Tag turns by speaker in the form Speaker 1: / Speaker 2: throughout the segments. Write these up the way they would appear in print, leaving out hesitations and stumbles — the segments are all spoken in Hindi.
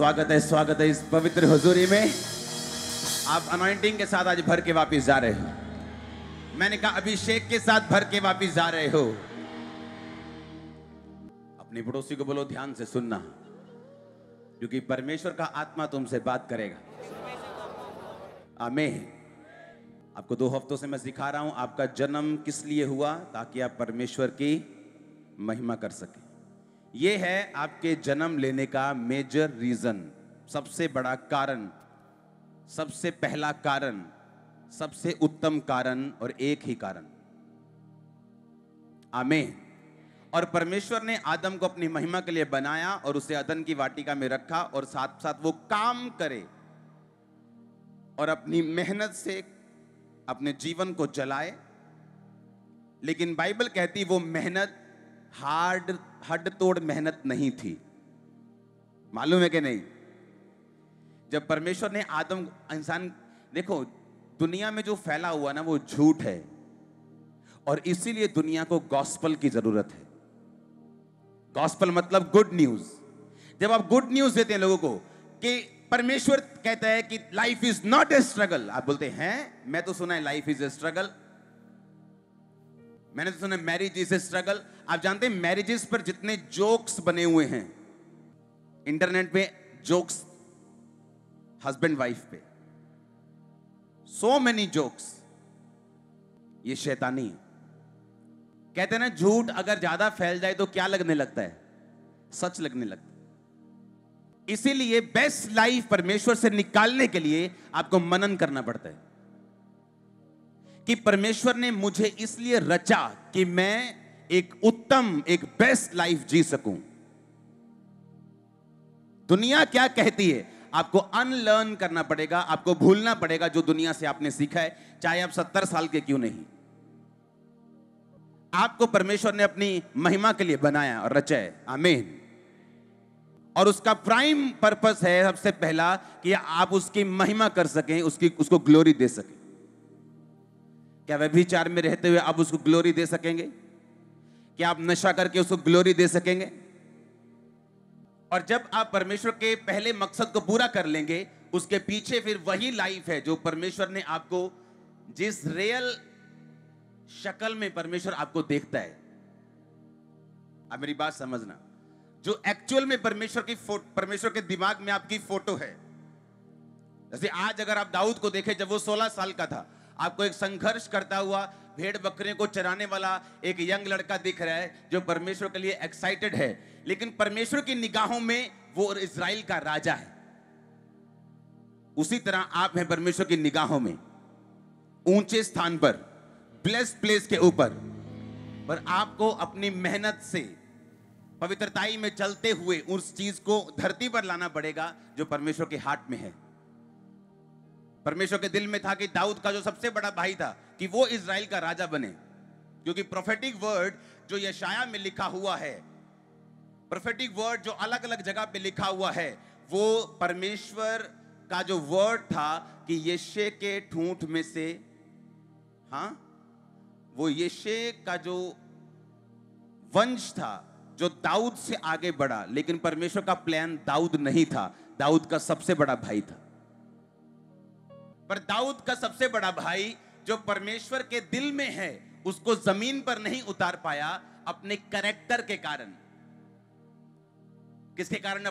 Speaker 1: स्वागत है इस पवित्र हुजूरी में। आप अनॉइंटिंग के साथ आज भर के वापिस जा रहे हो। मैंने कहा अभिषेक के साथ भर के वापिस जा रहे हो। अपने पड़ोसी को बोलो ध्यान से सुनना, क्योंकि परमेश्वर का आत्मा तुमसे बात करेगा। आमीन। आपको 2 हफ्तों से मैं सिखा रहा हूं आपका जन्म किस लिए हुआ, ताकि आप परमेश्वर की महिमा कर सकें। यह है आपके जन्म लेने का मेजर रीजन, सबसे बड़ा कारण, सबसे पहला कारण, सबसे उत्तम कारण और एक ही कारण। आमीन। और परमेश्वर ने आदम को अपनी महिमा के लिए बनाया और उसे अदन की वाटिका में रखा और साथ साथ वो काम करे और अपनी मेहनत से अपने जीवन को जलाए। लेकिन बाइबल कहती वो मेहनत हड तोड़ मेहनत नहीं थी। मालूम है कि नहीं? जब परमेश्वर ने आदम इंसान, देखो दुनिया में जो फैला हुआ ना वो झूठ है, और इसीलिए दुनिया को गॉस्पल की जरूरत है। गॉस्पल मतलब गुड न्यूज। जब आप गुड न्यूज देते हैं लोगों को कि परमेश्वर कहता है कि life is not a struggle, आप बोलते हैं मैं तो सुना है लाइफ इज ए स्ट्रगल, मैंने तो सुना मैरिज इज ए स्ट्रगल। आप जानते हैं मैरिजेस पर जितने जोक्स बने हुए हैं इंटरनेट पे, जोक्स हस्बैंड वाइफ पे, सो मेनी जोक्स, ये शैतानी है। कहते हैं ना झूठ अगर ज्यादा फैल जाए तो क्या लगने लगता है? सच लगने लगता है। इसीलिए बेस्ट लाइफ परमेश्वर से निकालने के लिए आपको मनन करना पड़ता है कि परमेश्वर ने मुझे इसलिए रचा कि मैं एक उत्तम, एक बेस्ट लाइफ जी सकूं। दुनिया क्या कहती है आपको अनलर्न करना पड़ेगा, आपको भूलना पड़ेगा जो दुनिया से आपने सीखा है, चाहे आप 70 साल के क्यों नहीं। आपको परमेश्वर ने अपनी महिमा के लिए बनाया और रचा है। आमीन। और उसका प्राइम पर्पस है सबसे पहला कि आप उसकी महिमा कर सकें, उसको ग्लोरी दे सकें। क्या व्यभिचार में रहते हुए आप उसको ग्लोरी दे सकेंगे? क्या आप नशा करके उसको ग्लोरी दे सकेंगे? और जब आप परमेश्वर के पहले मकसद को पूरा कर लेंगे, उसके पीछे फिर वही लाइफ है जो परमेश्वर ने आपको, जिस रियल शक्ल में परमेश्वर आपको देखता है। आप मेरी बात समझना, जो एक्चुअल में परमेश्वर के दिमाग में आपकी फोटो है। जैसे आज अगर आप दाऊद को देखें, जब वो 16 साल का था, आपको एक संघर्ष करता हुआ भेड़ बकरियों को चराने वाला एक यंग लड़का दिख रहा है जो परमेश्वर के लिए एक्साइटेड है, लेकिन परमेश्वर की निगाहों में वो इजराइल का राजा है। उसी तरह आप हैं परमेश्वर की निगाहों में, ऊंचे स्थान पर, ब्लेस्ड प्लेस के ऊपर। पर आपको अपनी मेहनत से पवित्रताई में चलते हुए उस चीज को धरती पर लाना पड़ेगा जो परमेश्वर के हाथ में है। परमेश्वर के दिल में था कि दाऊद का जो सबसे बड़ा भाई था कि वो इजराइल का राजा बने, क्योंकि प्रोफेटिक वर्ड जो यशाया में लिखा हुआ है, प्रोफेटिक वर्ड जो अलग अलग जगह पे लिखा हुआ है, वो परमेश्वर का जो वर्ड था कि यशे के ठूंठ में से, वो यशे का जो वंश था जो दाऊद से आगे बढ़ा, लेकिन परमेश्वर का प्लान दाऊद नहीं था, दाऊद का सबसे बड़ा भाई था। पर दाऊद का सबसे बड़ा भाई जो परमेश्वर के दिल में है, उसको जमीन पर नहीं उतार पाया अपने कैरेक्टर के कारण। किसके कारण?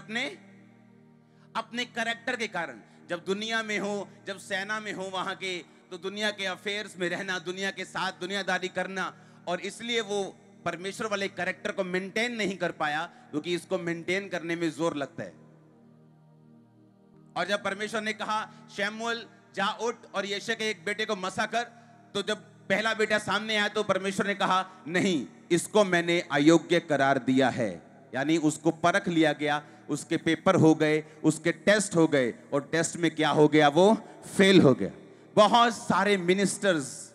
Speaker 1: अपने कैरेक्टर के कारण। जब दुनिया में हो, जब सेना में हो वहां के, तो दुनिया के अफेयर्स में रहना, दुनिया के साथ दुनियादारी करना, और इसलिए वो परमेश्वर वाले कैरेक्टर को मेंटेन नहीं कर पाया, क्योंकि इसको मेंटेन करने में जोर लगता है। और जब परमेश्वर ने कहा शमूएल जा उठ और यशे के एक बेटे को मसा कर, तो जब पहला बेटा सामने आया तो परमेश्वर ने कहा नहीं, इसको मैंने अयोग्य करार दिया है। यानी उसको परख लिया गया, उसके पेपर हो गए, उसके टेस्ट हो गए, और टेस्ट में क्या हो गया? वो फेल हो गया। बहुत सारे मिनिस्टर्स,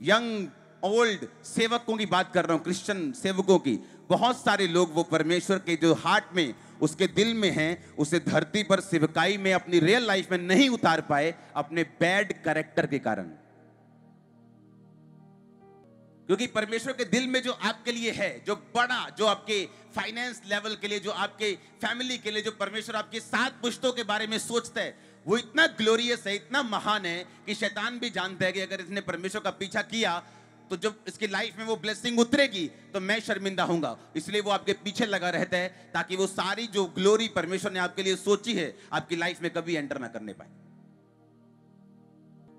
Speaker 1: यंग ओल्ड सेवकों की बात कर रहा हूं, क्रिश्चियन सेवकों की, बहुत सारे लोग वो परमेश्वर के जो हार्ट में, उसके दिल में हैं, उसे धरती पर सेवकाई में, अपनी रियल लाइफ में नहीं उतार पाए अपने बैड कैरेक्टर के कारण। क्योंकि परमेश्वर के दिल में जो आपके लिए है, जो बड़ा, जो आपके फाइनेंस लेवल के लिए, जो आपके फैमिली के लिए, जो परमेश्वर आपके 7 पुश्तों के बारे में सोचता है, वो इतना ग्लोरियस है, इतना महान है कि शैतान भी जानता है कि अगर इसने परमेश्वर का पीछा किया तो जब इसकी लाइफ में वो ब्लेसिंग उतरेगी तो मैं शर्मिंदा होऊंगा। इसलिए वो आपके पीछे लगा रहता है ताकि वो सारी जो ग्लोरी परमेश्वर ने आपके लिए सोची है आपकी लाइफ में कभी एंटर ना करने पाए।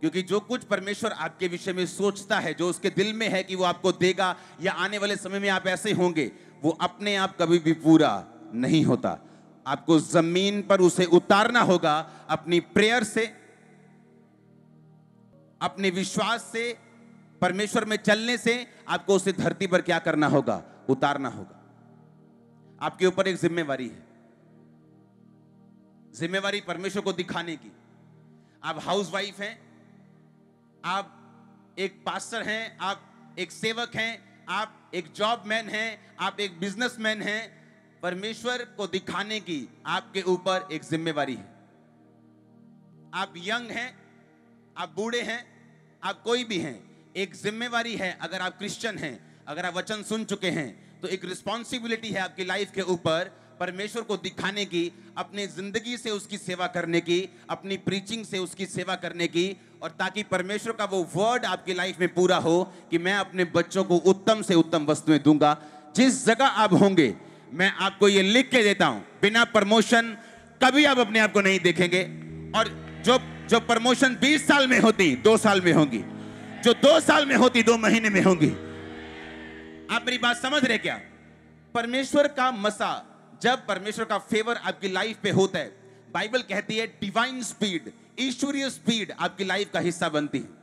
Speaker 1: क्योंकि जो कुछ परमेश्वर आपके विषय में सोचता है, जो उसके दिल में है कि वो आपको देगा या आने वाले समय में आप ऐसे होंगे, वो अपने आप कभी भी पूरा नहीं होता। आपको जमीन पर उसे उतारना होगा अपनी प्रेयर से, अपने विश्वास से, परमेश्वर में चलने से। आपको उसे धरती पर क्या करना होगा? उतारना होगा। आपके ऊपर एक जिम्मेवारी है, जिम्मेवारी परमेश्वर को दिखाने की। आप हाउसवाइफ हैं, आप एक पास्टर हैं, आप एक सेवक हैं, आप एक जॉबमैन हैं, आप एक बिजनेसमैन हैं। परमेश्वर को दिखाने की आपके ऊपर एक जिम्मेवारी है। आप यंग हैं, आप बूढ़े हैं, आप कोई भी हैं, एक जिम्मेवारी है। अगर आप क्रिश्चियन हैं, अगर आप वचन सुन चुके हैं, तो एक रिस्पॉन्सिबिलिटी है आपकी लाइफ के ऊपर परमेश्वर को दिखाने की, अपनी जिंदगी से उसकी सेवा करने की, अपनी प्रीचिंग से उसकी सेवा करने की, और ताकि परमेश्वर का वो वर्ड आपकी लाइफ में पूरा हो कि मैं अपने बच्चों को उत्तम से उत्तम वस्तुएं दूंगा। जिस जगह आप होंगे, मैं आपको ये लिख के देता हूं, बिना प्रमोशन कभी आप अपने आप को नहीं देखेंगे। और जो प्रमोशन 20 साल में होती 2 साल में होंगी, जो 2 साल में होती 2 महीने में होंगी। आप मेरी बात समझ रहे क्या? परमेश्वर का मसा, जब परमेश्वर का फेवर आपकी लाइफ पे होता है, बाइबल कहती है डिवाइन स्पीड, ईश्वरीय स्पीड आपकी लाइफ का हिस्सा बनती है।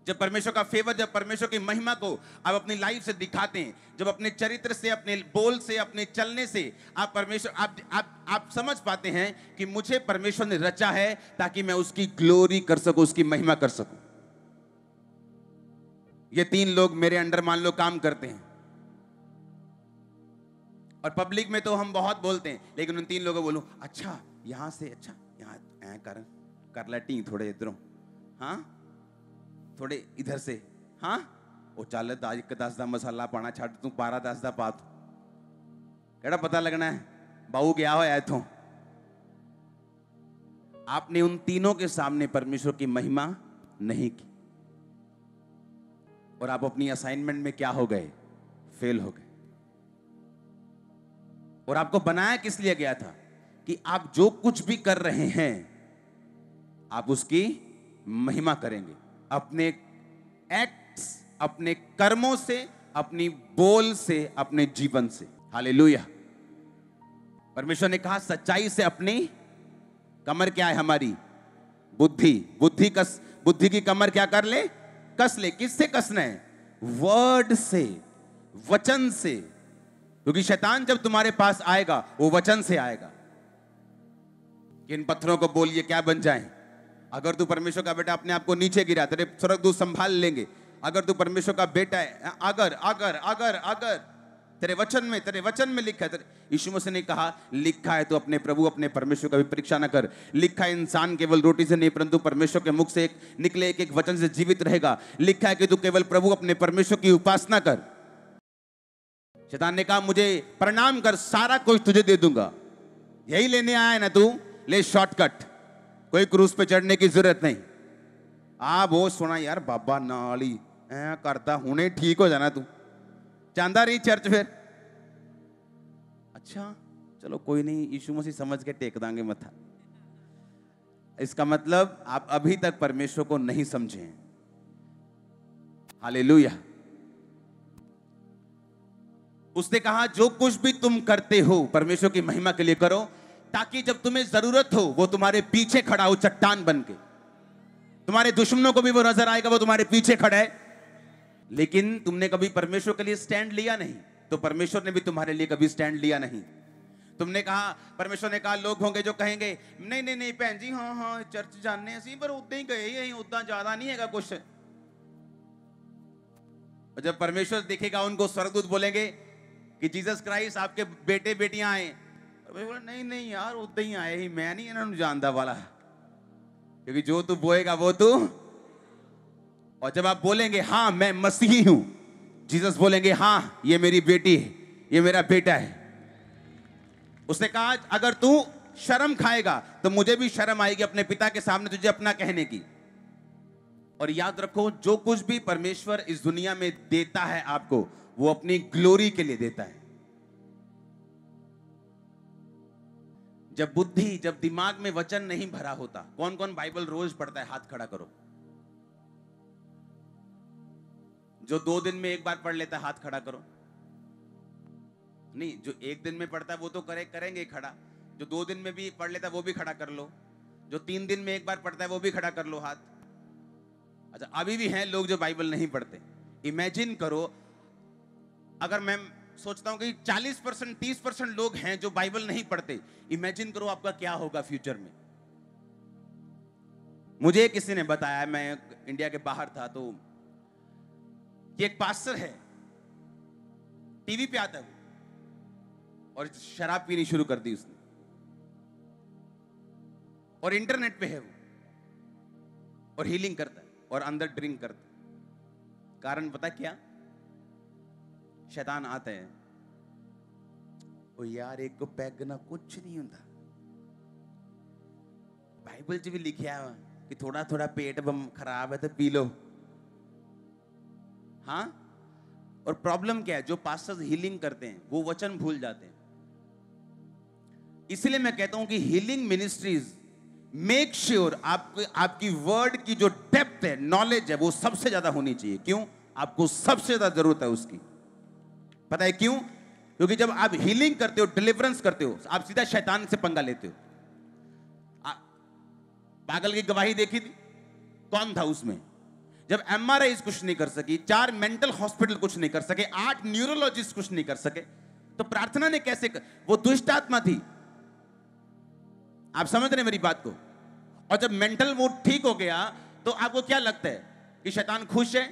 Speaker 1: जब परमेश्वर का फेवर, जब परमेश्वर की महिमा को आप अपनी लाइफ से दिखाते हैं, जब अपने चरित्र से, अपने बोल से, अपने चलने से आप परमेश्वर, आप समझ पाते हैं कि मुझे परमेश्वर ने रचा है ताकि मैं उसकी ग्लोरी कर सकूं, उसकी महिमा कर सकूं। ये 3 लोग मेरे अंडर मान लो काम करते हैं, और पब्लिक में तो हम बहुत बोलते हैं, लेकिन उन 3 लोगों को बोलूं, अच्छा यहां से, अच्छा यहां कर लेटी थोड़े इधरों, हाँ थोड़े इधर से, हाँ वो चल 10 दा मसाला पाना छड़ तू 12-10 दा पा, केड़ा पता लगना है बाहू गया होया इथों। आपने उन तीनों के सामने परमेश्वर की महिमा नहीं की, और आप अपनी असाइनमेंट में क्या हो गए? फेल हो गए। और आपको बनाया किस लिए गया था? कि आप जो कुछ भी कर रहे हैं, आप उसकी महिमा करेंगे, अपने एक्ट्स, अपने कर्मों से, अपनी बोल से, अपने जीवन से। हालेलुया। परमेश्वर ने कहा सच्चाई से अपनी कमर क्या है हमारी? बुद्धि। बुद्धि की कमर क्या कर ले? कस ले। किससे कसना है? वर्ड से, वचन से। क्योंकि शैतान जब तुम्हारे पास आएगा वो वचन से आएगा कि इन पत्थरों को बोलिए क्या बन जाएं। अगर तू परमेश्वर का बेटा अपने आप को नीचे गिरा, तेरे स्वर्गदूत संभाल लेंगे। अगर तू परमेश्वर का बेटा है, अगर तेरे वचन में लिखा है, यीशु मसीह ने कहा लिखा है तो अपने प्रभु अपने परमेश्वर का भी परीक्षा न कर। लिखा है इंसान केवल रोटी से नहीं परंतु परमेश्वर के मुख से निकले एक वचन से जीवित रहेगा। लिखा है कि तू केवल प्रभु अपने परमेश्वर की उपासना कर। शैतान ने कहा मुझे प्रणाम कर, सारा कुछ तुझे दे दूंगा। यही लेने आया है ना तू, ले शॉर्टकट, कोई क्रूज पे चढ़ने की जरूरत नहीं। वो सुना यार बाबा नाली ऐ करता हुने ठीक हो जाना, तू चांदा रही चर्च फिर। अच्छा चलो कोई नहीं, यीशु मसीह समझ के टेक दांगे मथा। इसका मतलब आप अभी तक परमेश्वर को नहीं समझे हैं। हालेलुया। उसने कहा जो कुछ भी तुम करते हो परमेश्वर की महिमा के लिए करो, ताकि जब तुम्हें जरूरत हो वो तुम्हारे पीछे खड़ा हो चट्टान बन के। तुम्हारे दुश्मनों को भी वो नजर आएगा, वो तुम्हारे पीछे खड़ा है। लेकिन तुमने कभी परमेश्वर के लिए स्टैंड लिया नहीं, तो परमेश्वर ने भी तुम्हारे लिए कभी स्टैंड लिया नहीं। तुमने कहा, परमेश्वर ने कहा लोग होंगे जो कहेंगे नहीं नहीं नहीं भैन जी, हाँ हाँ चर्च जाने असी पर उदा ही गए, उदा ज्यादा नहीं है कुछ। और जब परमेश्वर देखेगा उनको, स्वर्गदूत बोलेंगे कि जीसस क्राइस्ट आपके बेटे बेटियां आए, नहीं नहीं यार उदा ही आए ही, मैं नहीं इन्होंने जानता वाला। क्योंकि जो तू बोएगा वो तू और जब आप बोलेंगे हाँ मैं मसीही हूं, जीसस बोलेंगे हाँ ये मेरी बेटी है, ये मेरा बेटा है। उसने कहा अगर तू शर्म खाएगा तो मुझे भी शर्म आएगी अपने पिता के सामने तुझे अपना कहने की। और याद रखो, जो कुछ भी परमेश्वर इस दुनिया में देता है आपको, वो अपनी ग्लोरी के लिए देता है। जब बुद्धि, जब दिमाग में वचन नहीं भरा होता, कौन कौन बाइबल रोज पढ़ता है? हाथ खड़ा करो। जो 2 दिन में एक बार पढ़ लेता है हाथ खड़ा करो। नहीं, जो 1 दिन में पढ़ता है वो तो करेंगे खड़ा। जो 2 दिन में भी पढ़ लेता है वो भी खड़ा कर लो। जो 3 दिन में एक बार पढ़ता है वो भी खड़ा कर लो हाथ। अच्छा, अभी भी हैं लोग जो बाइबल नहीं पढ़ते। इमेजिन करो, अगर मैं सोचता हूं कि 40% 30% लोग हैं जो बाइबल नहीं पढ़ते, इमेजिन करो आपका क्या होगा फ्यूचर में। मुझे किसी ने बताया, मैं इंडिया के बाहर था, तो ये एक पास्टर है, टीवी पे आता है वो, और शराब पीनी शुरू कर दी उसने, और इंटरनेट पे है वो, और हीलिंग करता है और अंदर ड्रिंक करता है। कारण पता क्या? शैतान आता है, ओ यार एक को पैग ना कुछ नहीं होता, बाइबल च भी लिखा है कि थोड़ा थोड़ा पेट खराब है तो पी लो। हाँ, और प्रॉब्लम क्या है? जो पास्टर्स हीलिंग करते हैं वो वचन भूल जाते हैं। इसलिए मैं कहता हूं कि हीलिंग मिनिस्ट्रीज मेक श्योर आपकी वर्ड की जो डेप्थ है, नॉलेज है, वो सबसे ज्यादा होनी चाहिए। क्यों? आपको सबसे ज्यादा जरूरत है उसकी। पता है क्यों? क्योंकि जब आप हीलिंग करते हो, डिलीवरेंस करते हो, आप सीधा शैतान से पंगा लेते हो। पागल की गवाही देखी थी, कौन था उसमें? जब MRI कुछ नहीं कर सकी, 4 मेंटल हॉस्पिटल कुछ नहीं कर सके, 8 न्यूरोलॉजिस्ट कुछ नहीं कर सके, तो प्रार्थना ने कैसे वो दुष्ट आत्मा थी। आप समझ रहे मेरी बात को? और जब मेंटल वो ठीक हो गया तो आपको क्या लगता है कि शैतान खुश है?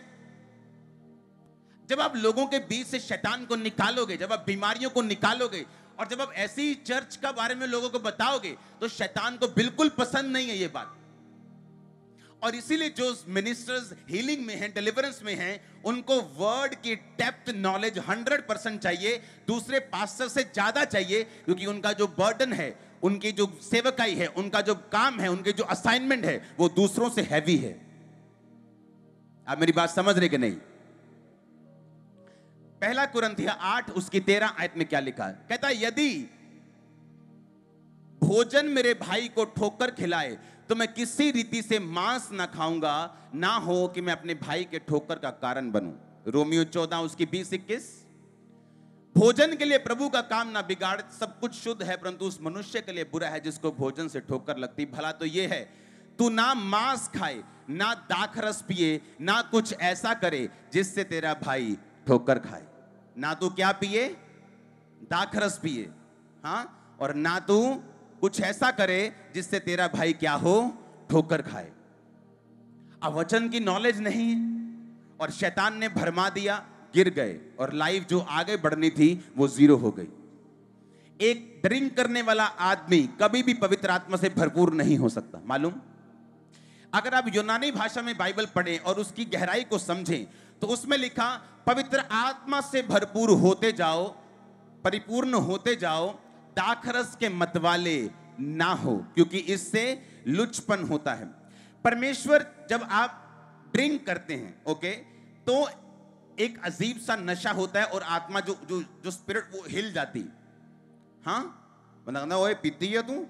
Speaker 1: जब आप लोगों के बीच से शैतान को निकालोगे, जब आप बीमारियों को निकालोगे, और जब आप ऐसी चर्च का बारे में लोगों को बताओगे, तो शैतान को बिल्कुल पसंद नहीं है ये बात। और इसीलिए जो मिनिस्टर्स हीलिंग में हैं, डिलीवरेंस में हैं, उनको वर्ड की डेप्थ नॉलेज 100% चाहिए, दूसरे पास्टर से ज्यादा चाहिए, क्योंकि उनका जो बर्डन है, उनकी जो सेवकाई है, उनका जो काम है, उनके जो असाइनमेंट है, वो दूसरों से हैवी है। आप मेरी बात समझ रहे कि नहीं? 1 कुरिन्थिया 8 उसकी 13 आयत में क्या लिखा है? कहता है, यदि भोजन मेरे भाई को ठोकर खिलाए तो मैं किसी रीति से मांस ना खाऊंगा, ना हो कि मैं अपने भाई के ठोकर का कारण बनूं। रोमियो 14 उसकी 20-21। भोजन के लिए प्रभु का काम ना बिगाड़, सब कुछ शुद्ध है, परंतु उस मनुष्य के लिए बुरा है जिसको भोजन से ठोकर लगती। भला तो ये है, तू ना मांस खाए, ना दाखरस पिए, ना कुछ ऐसा करे जिससे तेरा भाई ठोकर खाए। ना तू क्या पिए? दाखरस पिए, हाँ, और ना तू कुछ ऐसा करे जिससे तेरा भाई क्या हो? ठोकर खाए। अब वचन की नॉलेज नहीं है और शैतान ने भरमा दिया, गिर गए, और लाइफ जो आगे बढ़नी थी वो 0 हो गई। एक ड्रिंक करने वाला आदमी कभी भी पवित्र आत्मा से भरपूर नहीं हो सकता, मालूम? अगर आप यूनानी भाषा में बाइबल पढ़ें और उसकी गहराई को समझें, तो उसमें लिखा, पवित्र आत्मा से भरपूर होते जाओ, परिपूर्ण होते जाओ, दाखरस के मतवाले ना हो, क्योंकि इससे लुचपन होता है। परमेश्वर, जब आप ड्रिंक करते हैं, ओके, तो एक अजीब सा नशा होता है और आत्मा जो जो जो स्पिरिट वो हिल जाती। हाँ, बंदा ओए पीती है तू,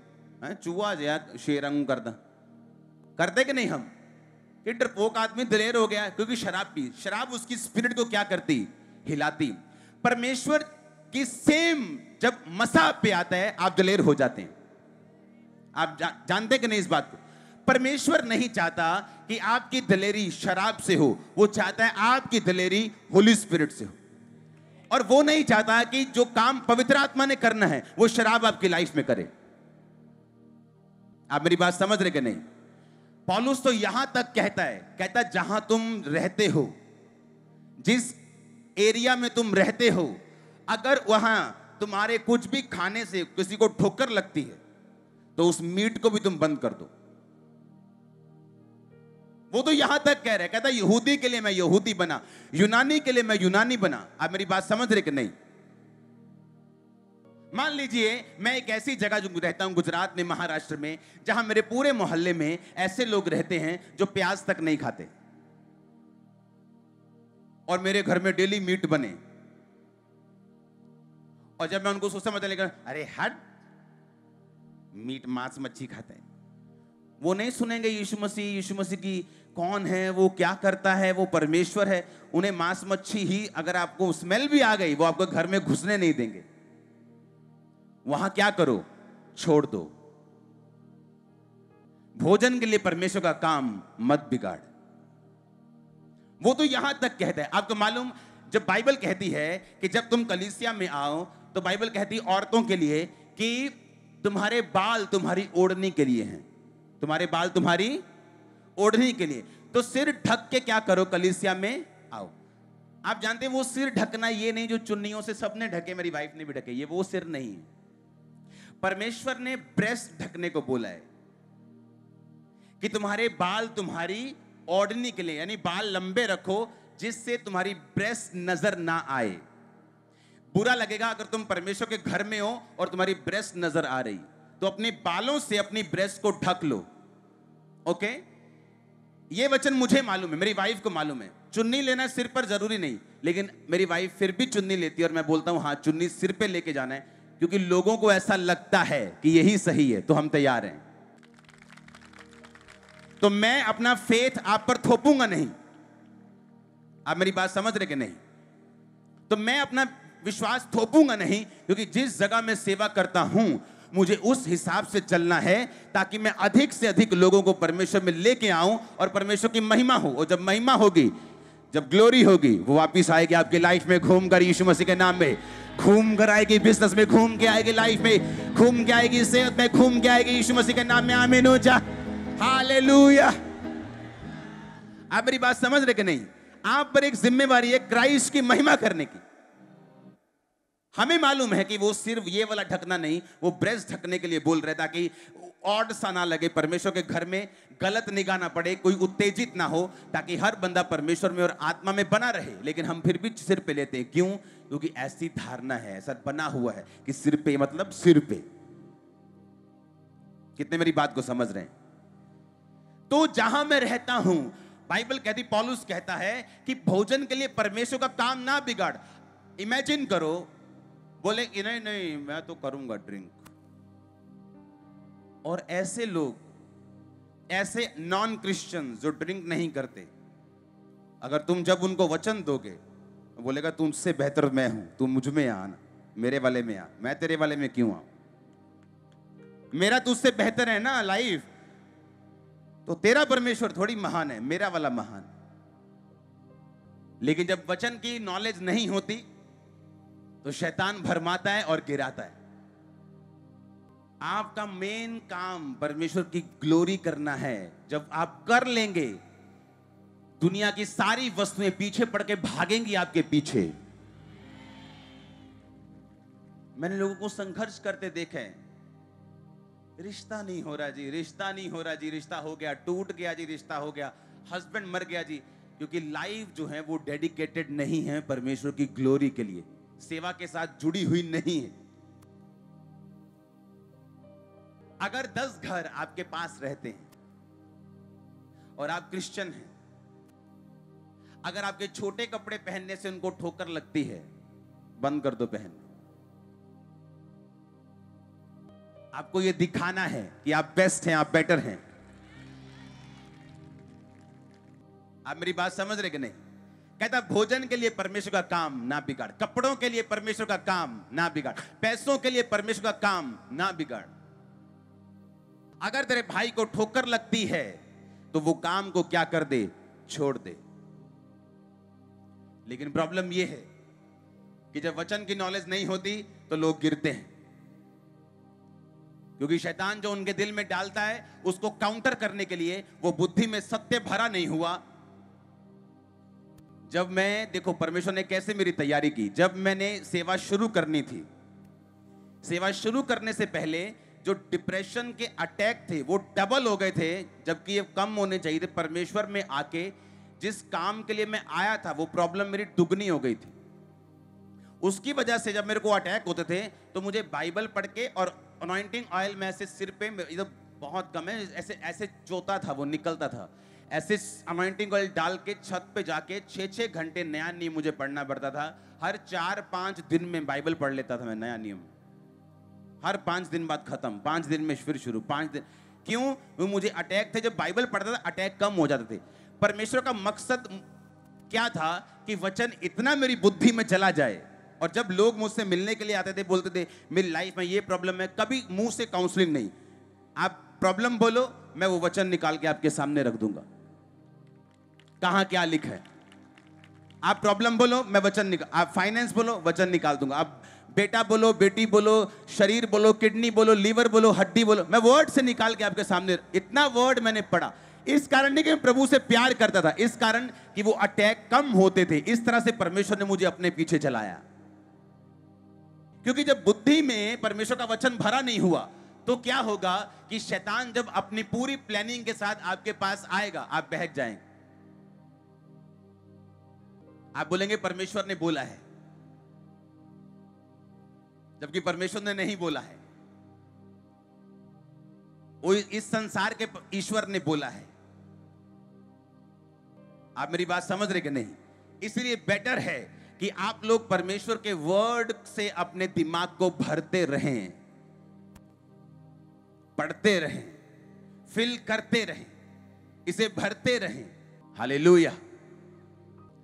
Speaker 1: चूहा जया शेरंग करते कि नहीं हम? कि डरपोक आदमी दिलेर हो गया क्योंकि शराब पी। शराब उसकी स्पिरिट को क्या करती? हिलाती। परमेश्वर की सेम जब मसा पे आता है, आप दिलेर हो जाते हैं। आप जानते कि नहीं इस बात को? परमेश्वर नहीं चाहता कि आपकी दिलेरी शराब से हो, वो चाहता है आपकी दिलेरी होली स्पिरिट से हो। और वो नहीं चाहता कि जो काम पवित्र आत्मा ने करना है वो शराब आपकी लाइफ में करे। आप मेरी बात समझ रहे कि नहीं? पौलुस तो यहां तक कहता है, जहां तुम रहते हो, जिस एरिया में तुम रहते हो, अगर वहां तुम्हारे कुछ भी खाने से किसी को ठोकर लगती है तो उस मीट को भी तुम बंद कर दो। वो तो यहां तक कह रहा है, कहता यहूदी के लिए मैं यहूदी बना, यूनानी के लिए मैं यूनानी बना। आप मेरी बात समझ रहे कि नहीं? मान लीजिए मैं एक ऐसी जगह जो रहता हूं गुजरात में, महाराष्ट्र में, जहां मेरे पूरे मोहल्ले में ऐसे लोग रहते हैं जो प्याज तक नहीं खाते, और मेरे घर में डेली मीट बने, और जब मैं उनको सोचता मतलब अरे हट, मीट मांस मच्छी खाते हैं, वो नहीं सुनेंगे यीशु मसीह की कौन है, वो क्या करता है, वो परमेश्वर है। उन्हें मांस मच्छी ही, अगर आपको स्मेल भी आ गई, वो आपको घर में घुसने नहीं देंगे। वहां क्या करो, छोड़ दो। भोजन के लिए परमेश्वर का काम मत बिगाड़। वो तो यहां तक कहता है। आपको मालूम, जब बाइबल कहती है कि जब तुम कलीसिया में आओ, तो बाइबल कहती है औरतों के लिए कि तुम्हारे बाल तुम्हारी ओढ़नी के लिए हैं, तुम्हारे बाल तुम्हारी ओढ़नी के लिए। तो सिर ढक के क्या करो, कलीसिया में आओ। आप जानते हैं वो सिर ढकना ये नहीं जो चुन्नियों से सबने ढके, मेरी वाइफ ने भी ढके, ये वो सिर नहीं है। परमेश्वर ने ब्रेस्ट ढकने को बोला है कि तुम्हारे बाल तुम्हारी ओढ़नी के लिए, यानी बाल लंबे रखो जिससे तुम्हारी ब्रेस्ट नजर ना आए। बुरा लगेगा अगर तुम परमेश्वर के घर में हो और तुम्हारी ब्रेस्ट नजर आ रही, तो अपने बालों से अपनी ब्रेस्ट को ढक लो। ओके, ये वचन मुझे मालूम है, मेरी वाइफ को मालूम है। चुन्नी लेना सिर पर जरूरी नहीं, लेकिन मेरी वाइफ फिर भी चुन्नी लेती है, और मैं बोलता हूं हाँ, चुन्नी सिर पे लेके जाना है, क्योंकि लोगों को ऐसा लगता है कि यही सही है, तो हम तैयार हैं। तो मैं अपना फेथ आप पर थोपूंगा नहीं। आप मेरी बात समझ रहे कि नहीं? तो मैं अपना विश्वास थोपूंगा नहीं, क्योंकि जिस जगह मैं सेवा करता हूं मुझे उस हिसाब से चलना है, ताकि मैं अधिक से अधिक लोगों को परमेश्वर में लेके आऊं और परमेश्वर की महिमा हो। और जब महिमा होगी, जब ग्लोरी होगी, वो वापिस आएगी आपकी लाइफ में घूमकर, यीशु मसीह के नाम में घूम कर आएगी, बिजनेस में घूम के आएगी, लाइफ में घूम के आएगी, सेहत में घूम के आएगी, यीशु मसीह के नाम में। आमीन हो जा, हालेलुया। आप मेरी बात समझ रहे कि नहीं? आप पर एक जिम्मेवारी है क्राइस्ट की महिमा करने की। हमें मालूम है कि वो सिर्फ ये वाला ढकना नहीं, वो ब्रेस्ट ढकने के लिए बोल रहे, ताकि ऑड सा ना लगे, परमेश्वर के घर में गलत निगाह ना पड़े, कोई उत्तेजित ना हो, ताकि हर बंदा परमेश्वर में और आत्मा में बना रहे। लेकिन हम फिर भी सिर पे लेते हैं, क्यों? क्योंकि ऐसी धारणा है, ऐसा बना हुआ है कि सिर पे मतलब सिर पे। कितने मेरी बात को समझ रहे हैं? तो जहां मैं रहता हूं, बाइबल कहती, पौलुस कहता है कि भोजन के लिए परमेश्वर का काम ना बिगाड़। इमेजिन करो, बोले कि नहीं नहीं मैं तो करूंगा ड्रिंक, और ऐसे लोग, ऐसे नॉन क्रिश्चियन जो ड्रिंक नहीं करते, अगर तुम जब उनको वचन दोगे, बोलेगा तुमसे बेहतर मैं हूं, तुम मुझ में आना, मेरे वाले में आ, मैं तेरे वाले में क्यों आऊं? मेरा तुझसे बेहतर है ना लाइफ, तो तेरा परमेश्वर थोड़ी महान है, मेरा वाला महान। लेकिन जब वचन की नॉलेज नहीं होती तो शैतान भरमाता है और गिराता है। आपका मेन काम परमेश्वर की ग्लोरी करना है। जब आप कर लेंगे, दुनिया की सारी वस्तुएं पीछे पड़ के भागेंगी आपके पीछे। मैंने लोगों को संघर्ष करते देखा है, रिश्ता नहीं हो रहा जी, रिश्ता नहीं हो रहा जी, रिश्ता हो गया, टूट गया जी, रिश्ता हो गया, हस्बैंड मर गया जी, क्योंकि लाइफ जो है वो डेडिकेटेड नहीं है परमेश्वर की ग्लोरी के लिए, सेवा के साथ जुड़ी हुई नहीं है। अगर 10 घर आपके पास रहते हैं और आप क्रिश्चियन हैं, अगर आपके छोटे कपड़े पहनने से उनको ठोकर लगती है, बंद कर दो पहनना। आपको यह दिखाना है कि आप बेस्ट हैं, आप बेटर हैं। आप मेरी बात समझ रहे कि नहीं? कहता भोजन के लिए परमेश्वर का काम ना बिगाड़, कपड़ों के लिए परमेश्वर का काम ना बिगाड़, पैसों के लिए परमेश्वर का काम ना बिगाड़। अगर तेरे भाई को ठोकर लगती है तो वो काम को क्या कर दे, छोड़ दे। लेकिन प्रॉब्लम यह है कि जब वचन की नॉलेज नहीं होती तो लोग गिरते हैं, क्योंकि शैतान जो उनके दिल में डालता है उसको काउंटर करने के लिए वो बुद्धि में सत्य भरा नहीं हुआ। जब मैं, देखो परमेश्वर ने कैसे मेरी तैयारी की, जब मैंने सेवा शुरू करनी थी, सेवा शुरू करने से पहले जो डिप्रेशन के अटैक थे वो डबल हो गए थे, जबकि ये कम होने चाहिए थे। परमेश्वर में आके जिस काम के लिए मैं आया था वो प्रॉब्लम मेरी दुगनी हो गई थी। उसकी वजह से जब मेरे को अटैक होते थे तो मुझे बाइबल पढ़ के और अनॉइंटिंग ऑयल में ऐसे सिर पे, ये तो बहुत कम है, ऐसे ऐसे चोता था, वो निकलता था, ऐसे अनॉइंटिंग ऑयल डाल के छत पे जाके 6-6 घंटे नया नियम मुझे पढ़ना पड़ता था। हर 4-5 दिन में बाइबल पढ़ लेता था मैं, नया नियम। हर 5 दिन बाद खत्म, 5 दिन में फिर शुरू, 5 दिन। क्यों? वो मुझे अटैक थे, जब बाइबल पढ़ता था अटैक कम हो जाते थे। परमेश्वर का मकसद क्या था कि वचन इतना मेरी बुद्धि में चला जाए, और जब लोग मुझसे मिलने के लिए आते थे बोलते थे मेरी लाइफ में ये प्रॉब्लम है, कभी मुंह से काउंसलिंग नहीं, आप प्रॉब्लम बोलो, मैं वो वचन निकाल के आपके सामने रख दूंगा, कहां क्या लिखा है। आप प्रॉब्लम बोलो, मैं वचन निकाल, आप फाइनेंस बोलो, वचन निकाल दूंगा। आप बेटा बोलो, बेटी बोलो, शरीर बोलो, किडनी बोलो, लीवर बोलो, हड्डी बोलो, मैं वर्ड से निकाल के आपके सामने। इतना वर्ड मैंने पढ़ा, इस कारण नहीं कि मैं प्रभु से प्यार करता था, इस कारण कि वो अटैक कम होते थे। इस तरह से परमेश्वर ने मुझे अपने पीछे चलाया। क्योंकि जब बुद्धि में परमेश्वर का वचन भरा नहीं हुआ तो क्या होगा कि शैतान जब अपनी पूरी प्लानिंग के साथ आपके पास आएगा, आप बहक जाएंगे। आप बोलेंगे परमेश्वर ने बोला है, जबकि परमेश्वर ने नहीं बोला है, वो इस संसार के ईश्वर ने बोला है। आप मेरी बात समझ रहे कि नहीं? इसलिए बेटर है कि आप लोग परमेश्वर के वर्ड से अपने दिमाग को भरते रहें, पढ़ते रहें, फिल करते रहें, इसे भरते रहें। हालेलुया।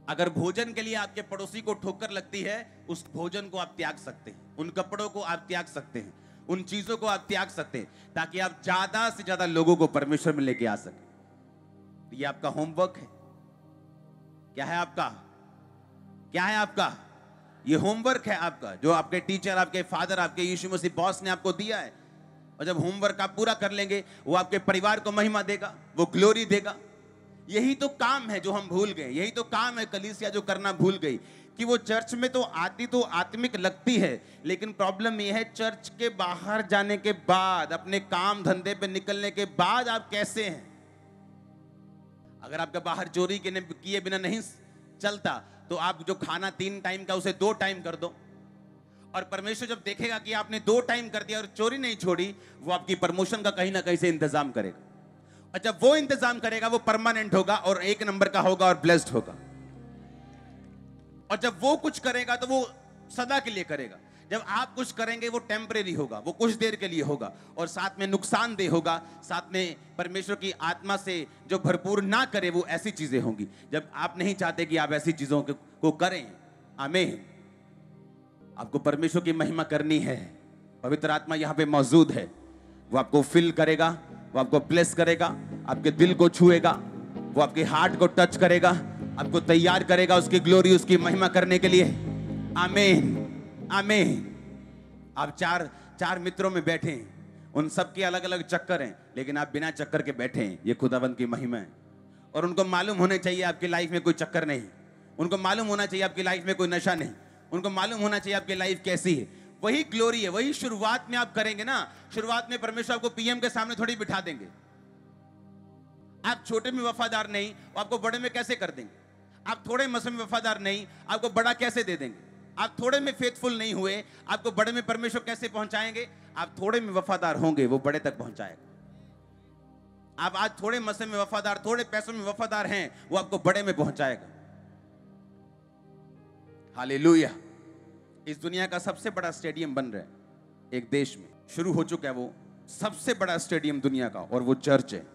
Speaker 1: अगर भोजन के लिए आपके पड़ोसी को ठोकर लगती है, उस भोजन को आप त्याग सकते हैं, उन कपड़ों को आप त्याग सकते हैं, उन चीजों को आप त्याग सकते हैं, ताकि आप ज्यादा से ज्यादा लोगों को परमेश्वर में लेके आ सके। ये आपका होमवर्क है। क्या है आपका? क्या है आपका? ये होमवर्क है आपका, जो आपके टीचर, आपके फादर, आपके यीशु मसीह बॉस ने आपको दिया है। और जब होमवर्क आप पूरा कर लेंगे, वो आपके परिवार को महिमा देगा, वो ग्लोरी देगा। यही तो काम है जो हम भूल गए, यही तो काम है कलीसिया जो करना भूल गई, कि वो चर्च में तो आती तो आत्मिक लगती है, लेकिन प्रॉब्लम ये है चर्च के बाहर जाने के बाद, अपने काम धंधे पे निकलने के बाद आप कैसे हैं। अगर आपका बाहर चोरी किए बिना नहीं चलता तो आप जो खाना 3 टाइम का उसे 2 टाइम कर दो, और परमेश्वर जब देखेगा कि आपने 2 टाइम कर दिया और चोरी नहीं छोड़ी, वो आपकी प्रमोशन का कहीं ना कहीं से इंतजाम करेगा। और जब वो इंतजाम करेगा वो परमानेंट होगा और 1 नंबर का होगा और ब्लेस्ड होगा। और जब वो कुछ करेगा तो वो सदा के लिए करेगा। जब आप कुछ करेंगे वो टेम्परेरी होगा, वो कुछ देर के लिए होगा, और साथ में नुकसानदेह होगा, साथ में परमेश्वर की आत्मा से जो भरपूर ना करे वो ऐसी चीजें होंगी जब आप नहीं चाहते कि आप ऐसी चीजों को करें। आमीन। आपको परमेश्वर की महिमा करनी है, पवित्र आत्मा यहां पे मौजूद है, वो आपको फिल करेगा, वो आपको ब्लेस करेगा, आपके दिल को छुएगा, वो आपके हार्ट को टच करेगा, आपको तैयार करेगा उसकी ग्लोरी, उसकी महिमा करने के लिए। आमीन, आमीन। आप चार मित्रों में बैठे हैं, उन सब के अलग अलग चक्कर हैं, लेकिन आप बिना चक्कर के बैठे हैं। ये खुदावंत की महिमा है। और उनको मालूम होने चाहिए आपकी लाइफ में कोई चक्कर नहीं, उनको मालूम होना चाहिए आपकी लाइफ में कोई नशा नहीं, उनको मालूम होना चाहिए आपकी लाइफ कैसी है। वही ग्लोरी है, वही शुरुआत में आप करेंगे ना। शुरुआत में परमेश्वर आपको पीएम के सामने थोड़ी बिठा देंगे। आप छोटे में वफादार नहीं, आपको बड़े में कैसे कर देंगे? आप थोड़े मसले में वफादार नहीं, आपको बड़ा कैसे दे देंगे? आप थोड़े में फेथफुल नहीं हुए, आपको बड़े में परमेश्वर कैसे पहुंचाएंगे? आप थोड़े में वफादार होंगे, वो बड़े तक पहुंचाएगा। आप आज थोड़े मसले में वफादार, थोड़े पैसों में वफादार हैं, वो आपको बड़े में पहुंचाएगा। हालेलुया। इस दुनिया का सबसे बड़ा स्टेडियम बन रहा है एक देश में, शुरू हो चुका है वो सबसे बड़ा स्टेडियम दुनिया का, और वो चर्च है।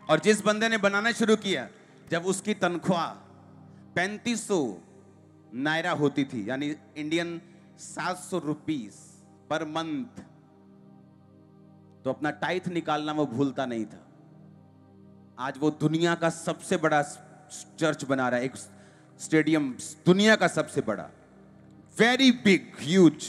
Speaker 1: और जिस बंदे ने बनाना शुरू किया, जब उसकी तनख्वाह 3500 नायरा होती थी, यानी इंडियन 700 रुपीस पर मंथ, तो अपना टाइथ निकालना वो भूलता नहीं था। आज वो दुनिया का सबसे बड़ा चर्च बना रहा है, एक स्टेडियम, दुनिया का सबसे बड़ा, वेरी बिग, ह्यूज।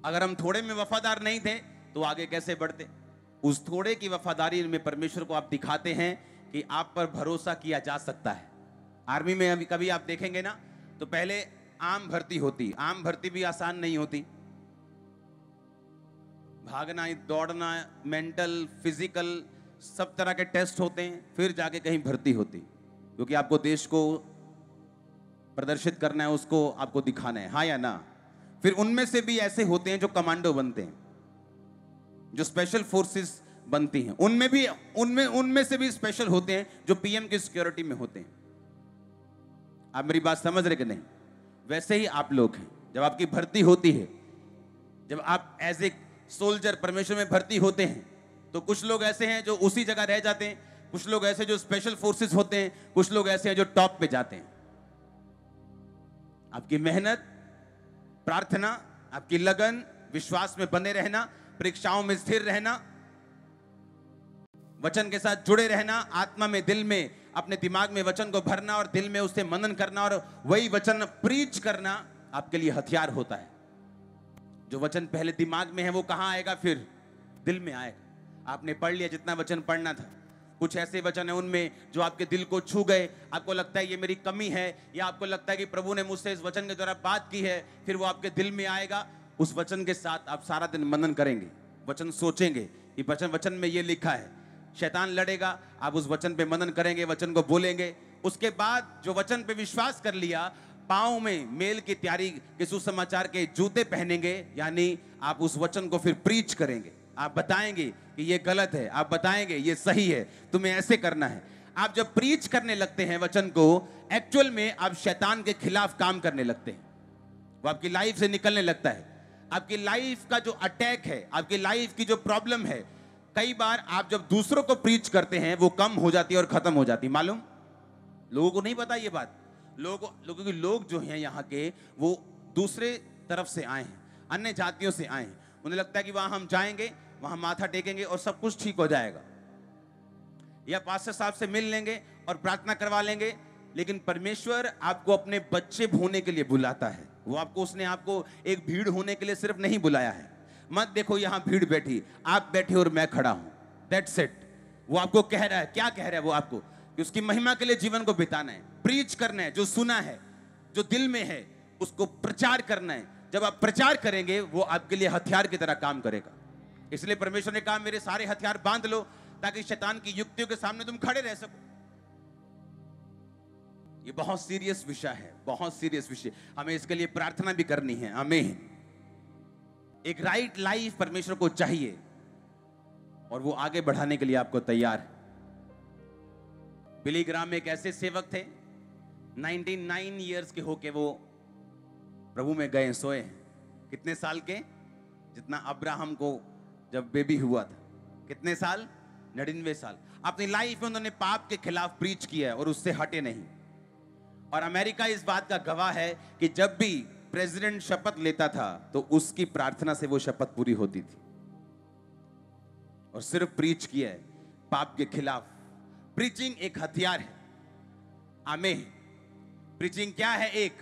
Speaker 1: अगर हम थोड़े में वफादार नहीं थे तो आगे कैसे बढ़ते? उस थोड़े की वफादारी में परमेश्वर को आप दिखाते हैं कि आप पर भरोसा किया जा सकता है। आर्मी में अभी कभी आप देखेंगे ना, तो पहले आम भर्ती होती। आम भर्ती भी आसान नहीं होती। भागना, दौड़ना, मेंटल, फिजिकल, सब तरह के टेस्ट होते हैं, फिर जाके कहीं भर्ती होती, क्योंकि आपको देश को प्रदर्शित करना है, उसको आपको दिखाना है, हाँ या ना। फिर उनमें से भी ऐसे होते हैं जो कमांडो बनते हैं, जो स्पेशल फोर्सेस बनती हैं। उनमें से भी स्पेशल होते हैं जो पीएम की सिक्योरिटी में होते हैं। आप मेरी बात समझ रहे कि नहीं? वैसे ही आप लोग हैं। जब आपकी भर्ती होती है, जब आप एज ए सोल्जर परमेश्वर में भर्ती होते हैं, तो कुछ लोग ऐसे हैं जो उसी जगह रह जाते हैं, कुछ लोग ऐसे जो स्पेशल फोर्सेस होते हैं, कुछ लोग ऐसे हैं जो टॉप पे जाते हैं। आपकी मेहनत, प्रार्थना, आपकी लगन, विश्वास में बने रहना, परीक्षाओं में स्थिर रहना, वचन के साथ जुड़े रहना, आत्मा में, दिल में, अपने दिमाग में वचन को भरना और दिल में उससे मनन करना और वही वचन प्रीच करना आपके लिए हथियार होता है। जो वचन पहले दिमाग में है वो कहां आएगा? फिर दिल में आएगा। आपने पढ़ लिया जितना वचन पढ़ना था। कुछ ऐसे वचन है उनमें जो आपके दिल को छू गए, आपको लगता है ये मेरी कमी है, या आपको लगता है कि प्रभु ने मुझसे इस वचन के द्वारा बात की है, फिर वो आपके दिल में आएगा। उस वचन के साथ आप सारा दिन मनन करेंगे, वचन सोचेंगे कि वचन में ये लिखा है। शैतान लड़ेगा, आप उस वचन पे मनन करेंगे, वचन को बोलेंगे। उसके बाद जो वचन पे विश्वास कर लिया, पाँव में मेल की तैयारी के सुसमाचार के जूते पहनेंगे, यानी आप उस वचन को फिर प्रीच करेंगे। आप बताएंगे कि ये गलत है, आप बताएंगे ये सही है, तुम्हें ऐसे करना है। आप जब प्रीच करने लगते हैं वचन को, एक्चुअल में आप शैतान के खिलाफ काम करने लगते हैं। वो आपकी लाइफ से निकलने लगता है। आपकी लाइफ का जो अटैक है, आपकी लाइफ की जो प्रॉब्लम है, कई बार आप जब दूसरों को प्रीच करते हैं वो कम हो जाती है और खत्म हो जाती है। मालूम? लोगों को नहीं पता ये बात। लोग जो हैं यहाँ के, वो दूसरे तरफ से आए हैं, अन्य जातियों से आए हैं। उन्हें लगता है कि वहां हम जाएंगे, वहां माथा टेकेंगे और सब कुछ ठीक हो जाएगा, या पास्टर साहब से मिल लेंगे और प्रार्थना करवा लेंगे। लेकिन परमेश्वर आपको अपने बच्चे होने के लिए बुलाता है। उसने आपको एक भीड़ होने के लिए सिर्फ नहीं बुलाया है। मत देखो यहां भीड़ बैठी, आप बैठे और मैं खड़ा हूं, दैट्स इट। वो आपको कह रहा है, क्या कह रहा है वो आपको? कि उसकी महिमा के लिए जीवन को बिताना है, प्रीच करना है, जो सुना है, जो दिल में है, उसको प्रचार करना है। जब आप प्रचार करेंगे, वो आपके लिए हथियार की तरह काम करेगा। इसलिए परमेश्वर ने कहा, मेरे सारे हथियार बांध लो, ताकि शैतान की युक्तियों के सामने तुम खड़े रह सको। ये बहुत सीरियस विषय है, बहुत सीरियस विषय। हमें इसके लिए प्रार्थना भी करनी है। आमीन। एक राइट लाइफ परमेश्वर को चाहिए और वो आगे बढ़ाने के लिए आपको तैयार है। बिली ग्राहम एक ऐसे सेवक थे, 99 इयर्स के होके वो प्रभु में गए, सोए हैं। कितने साल के? जितना अब्राहम को जब बेबी हुआ था। कितने साल? 99 साल। अपनी लाइफ में उन्होंने पाप के खिलाफ प्रीच किया है और उससे हटे नहीं। और अमेरिका इस बात का गवाह है कि जब भी प्रेसिडेंट शपथ लेता था तो उसकी प्रार्थना से वो शपथ पूरी होती थी। और सिर्फ प्रीच किया है पाप के खिलाफ। प्रीचिंग एक हथियार है। आमीन। प्रीचिंग क्या है? एक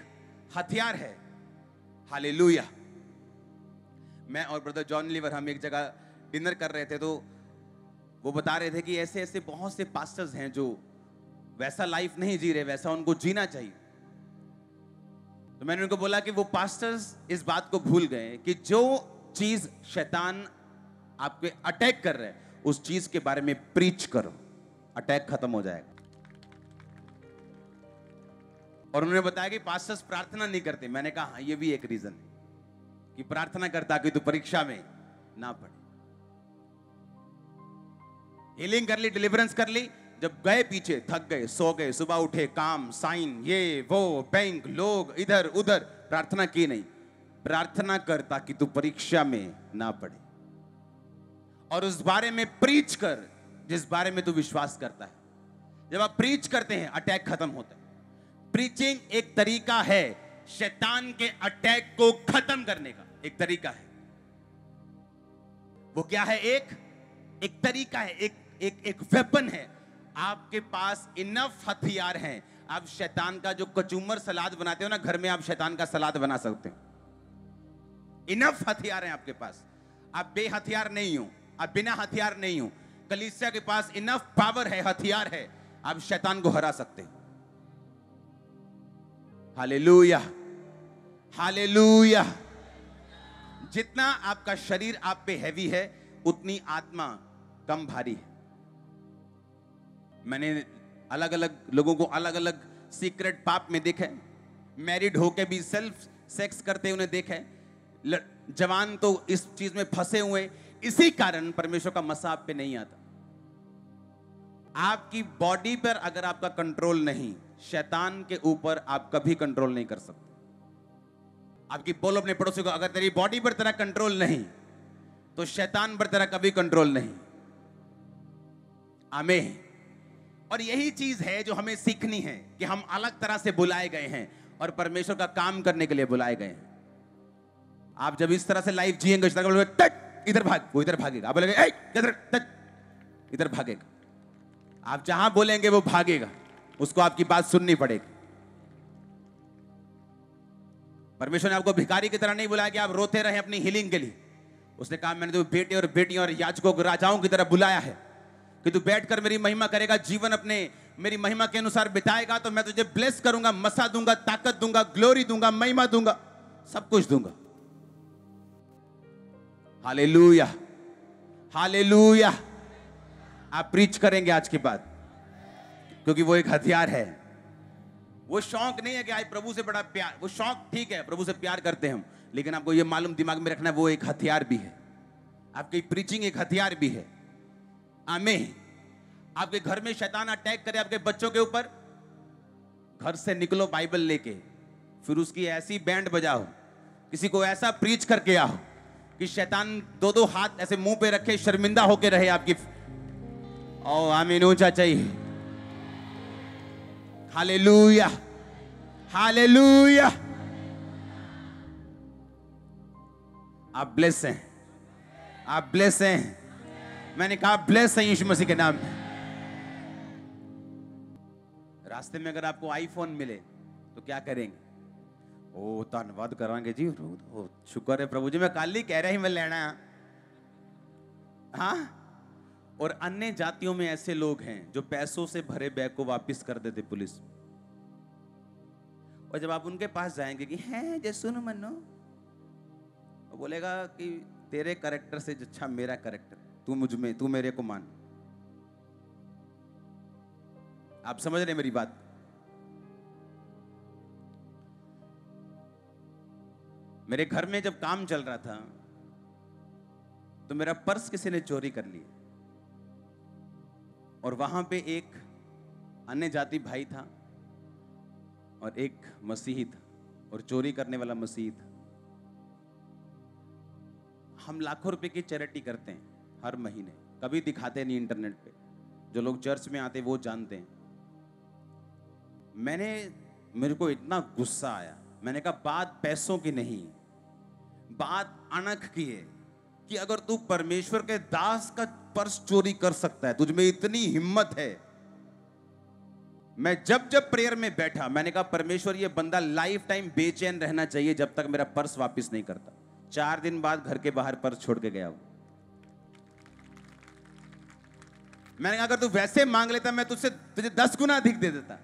Speaker 1: हथियार है। हालेलुया। मैं और ब्रदर जॉन लीवर हम एक जगह डिनर कर रहे थे, तो वो बता रहे थे कि ऐसे ऐसे बहुत से पास्टर्स हैं जो वैसा लाइफ नहीं जी रहे, वैसा उनको जीना चाहिए। तो मैंने उनको बोला कि वो पास्टर्स इस बात को भूल गए कि जो चीज शैतान आपके अटैक कर रहे हैं, उस चीज के बारे में प्रीच करो, अटैक खत्म हो जाएगा। और उन्होंने बताया कि पास्टर्स प्रार्थना नहीं करते। मैंने कहा हाँ, ये भी एक रीजन है कि प्रार्थना करता कि तू परीक्षा में ना पड़े। हीलिंग कर ली, डिलीवरेंस कर ली, जब गए पीछे थक गए, सो गए, सुबह उठे, काम, साइन, ये वो, बैंक, लोग, इधर उधर, प्रार्थना की नहीं। प्रार्थना कर ताकि तू परीक्षा में ना पड़े, और उस बारे में प्रीच कर जिस बारे में तू विश्वास करता है। जब आप प्रीच करते हैं, अटैक खत्म होता है। प्रीचिंग एक तरीका है शैतान के अटैक को खत्म करने का, एक तरीका है। वो क्या है? एक तरीका है, एक वेपन है। आपके पास इनफ हथियार हैं। आप शैतान का जो कचूमर सलाद बनाते हो ना घर में, आप शैतान का सलाद बना सकते हो। इनफ हथियार हैं आपके पास। आप बेहथियार नहीं हो, आप बिना हथियार नहीं हो। कलीसिया के पास इनफ पावर है, हथियार है, आप शैतान को हरा सकते हो। Hallelujah, hallelujah. जितना आपका शरीर आप पे हैवी है, उतनी आत्मा कम भारी है। मैंने अलग अलग लोगों को अलग अलग सीक्रेट पाप में देखा है। मैरिड होके भी सेल्फ सेक्स करते उन्हें देखा है। जवान तो इस चीज में फंसे हुए। इसी कारण परमेश्वर का मसा आप पे नहीं आता। आपकी बॉडी पर अगर आपका कंट्रोल नहीं, शैतान के ऊपर आप कभी कंट्रोल नहीं कर सकते। आपकी बोलो अपने पड़ोसी को, अगर तेरी बॉडी पर तेरा कंट्रोल नहीं तो शैतान पर तेरा कभी कंट्रोल नहीं। आमीन। और यही चीज है जो हमें सीखनी है कि हम अलग तरह से बुलाए गए हैं और परमेश्वर का काम करने के लिए बुलाए गए हैं। आप जब इस तरह से लाइफ जिएंगे, इस तरह बोलोगे इधर भाग, वो इधर भागेगा। आप बोलेंगे इधर भागेगा। आप जहां बोलेंगे वो भागेगा, उसको आपकी बात सुननी पड़ेगी। परमेश्वर ने आपको भिखारी की तरह नहीं बुलाया कि आप रोते रहे अपनी हीलिंग के लिए। उसने कहा मैंने तो बेटे और बेटियां और याजकों को राजाओं की तरह बुलाया है कि तू बैठकर मेरी महिमा करेगा, जीवन अपने मेरी महिमा के अनुसार बिताएगा तो मैं तुझे ब्लेस करूंगा, मसा दूंगा, ताकत दूंगा, ग्लोरी दूंगा, महिमा दूंगा, सब कुछ दूंगा। Hallelujah, hallelujah. आप प्रीच करेंगे आज के बाद, क्योंकि वो एक हथियार है। वो शौक नहीं है कि आज प्रभु से बड़ा प्यार, वो शौक ठीक है, प्रभु से प्यार करते हैं हम, लेकिन आपको ये मालूम दिमाग में रखना है वो एक हथियार भी है। आपकी प्रीचिंग एक हथियार भी है। आमीन। आपके घर में शैतान अटैक करे आपके बच्चों के ऊपर, घर से निकलो बाइबल लेके, फिर उसकी ऐसी बैंड बजाओ, किसी को ऐसा प्रीच करके आओ कि शैतान दो दो हाथ ऐसे मुंह पे रखे शर्मिंदा होके रहे आपकी। ओ आमीन, ऊंचा चाहिए। Hallelujah, hallelujah. आप ब्लेस हैं, आप ब्लेस हैं। मैंने कहा ब्लेस है यीशु मसीह के नाम में। रास्ते में अगर आपको आईफोन मिले तो क्या करेंगे? ओ धन्यवाद करांगे जी, ओ शुक्र है प्रभु जी, मैं कल ही कह रहा ही मैं लेना। हाँ। और अन्य जातियों में ऐसे लोग हैं जो पैसों से भरे बैग को वापस कर देते पुलिस। और जब आप उनके पास जाएंगे कि हैं जे सुन मनो, वो बोलेगा कि तेरे कैरेक्टर से अच्छा मेरा कैरेक्टर, तू मुझ में, तू मेरे को मान। आप समझ रहे मेरी बात? मेरे घर में जब काम चल रहा था तो मेरा पर्स किसी ने चोरी कर लिया, और वहां पे एक अन्य जाति भाई था और एक मसीही था, और चोरी करने वाला मसीही था। हम लाखों रुपए की चैरिटी करते हैं हर महीने, कभी दिखाते नहीं इंटरनेट पे, जो लोग चर्च में आते वो जानते हैं। मेरे को इतना गुस्सा आया, मैंने कहा बात पैसों की नहीं, बात अनख की है कि अगर तू परमेश्वर के दास का पर्स चोरी कर सकता है, तुझ में इतनी हिम्मत है। मैं जब प्रेयर में बैठा, मैंने कहा परमेश्वर ये बंदा लाइफ टाइम बेचैन रहना चाहिए जब तक मेरा पर्स वापस नहीं करता। 4 दिन बाद घर के बाहर पर्स छोड़ के गया वो। मैंने कहा अगर तू वैसे मांग लेता मैं तुझे 10 गुना अधिक दे देता,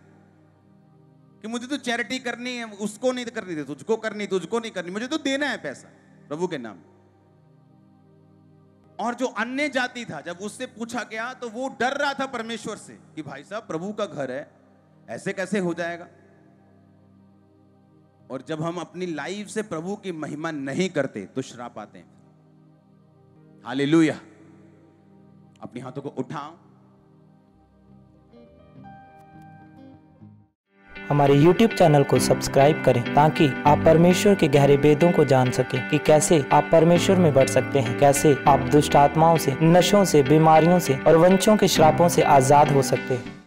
Speaker 1: कि मुझे तो चैरिटी करनी है, उसको नहीं करनी थी, तुझको करनी, तुझको नहीं करनी, मुझे तो देना है पैसा प्रभु के नाम। और जो अन्य जाति था, जब उससे पूछा गया तो वो डर रहा था परमेश्वर से कि भाई साहब प्रभु का घर है, ऐसे कैसे हो जाएगा। और जब हम अपनी लाइफ से प्रभु की महिमा नहीं करते तो श्राप आते हैं। हालेलुया। अपने हाथों को उठाओ।
Speaker 2: हमारे YouTube चैनल को सब्सक्राइब करें ताकि आप परमेश्वर के गहरे वेदों को जान सकें कि कैसे आप परमेश्वर में बढ़ सकते हैं, कैसे आप दुष्ट आत्माओं से, नशों से, बीमारियों से और वंशों के श्रापों से आजाद हो सकते हैं।